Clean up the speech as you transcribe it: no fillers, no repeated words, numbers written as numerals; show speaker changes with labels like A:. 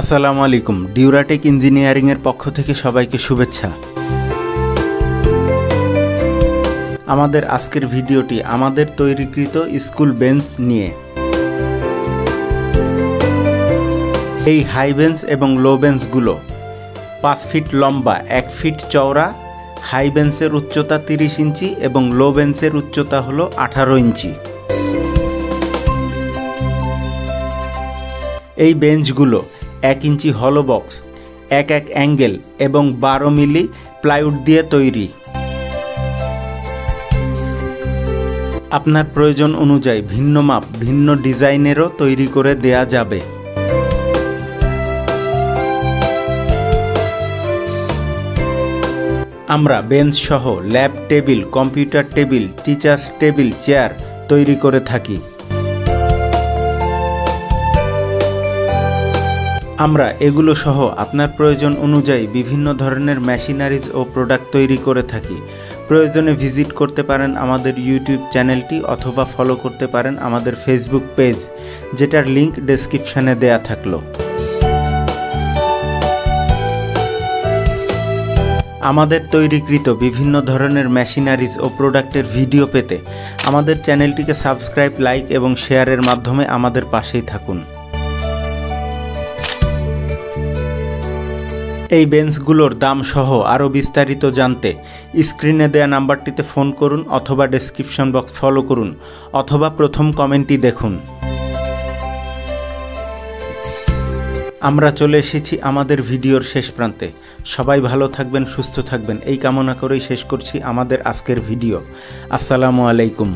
A: আসসালামু আলাইকুম। ডিউরাটেক ইঞ্জিনিয়ারিং এর পক্ষ থেকে সবাইকে শুভেচ্ছা। আমাদের আজকের ভিডিওটি আমাদের তৈরিকৃত স্কুল বেঞ্চ নিয়ে। এই হাই বেঞ্চ এবং লো বেঞ্চগুলো 5 ফিট লম্বা, 1 ফিট চওড়া। হাই বেঞ্চের উচ্চতা 30 ইঞ্চি এবং লো বেঞ্চের উচ্চতা হলো 18 ইঞ্চি। এই বেঞ্চগুলো 1 ইঞ্চি হলো বক্স, 1 অ্যাঙ্গেল এবং 12 মিলি প্লাইউড দিয়ে তৈরি। আপনার প্রয়োজন অনুযায়ী ভিন্ন মাপ, ভিন্ন ডিজাইনেরও তৈরি করে দেয়া যাবে। আমরা বেঞ্চ সহ lab table, computer table, teachers table, chair তৈরি করে থাকি। আমরা এগুলো সহ আপনার প্রয়োজন অনুযায়ী বিভিন্ন ধরনের মেশিনারিজ ও প্রোডাক্ট তৈরি করে থাকি। প্রয়োজনে ভিজিট করতে পারেন আমাদের ইউটিউব চ্যানেলটি অথবা ফলো করতে পারেন আমাদের ফেসবুক পেজ, যেটার লিংক ডেসক্রিপশানে দেয়া থাকলো। আমাদের তৈরিকৃত বিভিন্ন ধরনের মেশিনারিজ ও প্রোডাক্টের ভিডিও পেতে আমাদের চ্যানেলটিকে সাবস্ক্রাইব, লাইক এবং শেয়ারের মাধ্যমে আমাদের পাশেই থাকুন। এই বেঞ্চগুলোর দাম সহ আরও বিস্তারিত জানতে স্ক্রিনে দেয়া নাম্বারটিতে ফোন করুন অথবা ডেসক্রিপশন বক্স ফলো করুন অথবা প্রথম কমেন্টটি দেখুন। আমরা চলে এসেছি আমাদের ভিডিওর শেষ প্রান্তে। সবাই ভালো থাকবেন, সুস্থ থাকবেন এই কামনা করেই শেষ করছি আমাদের আজকের ভিডিও। আসসালামু আলাইকুম।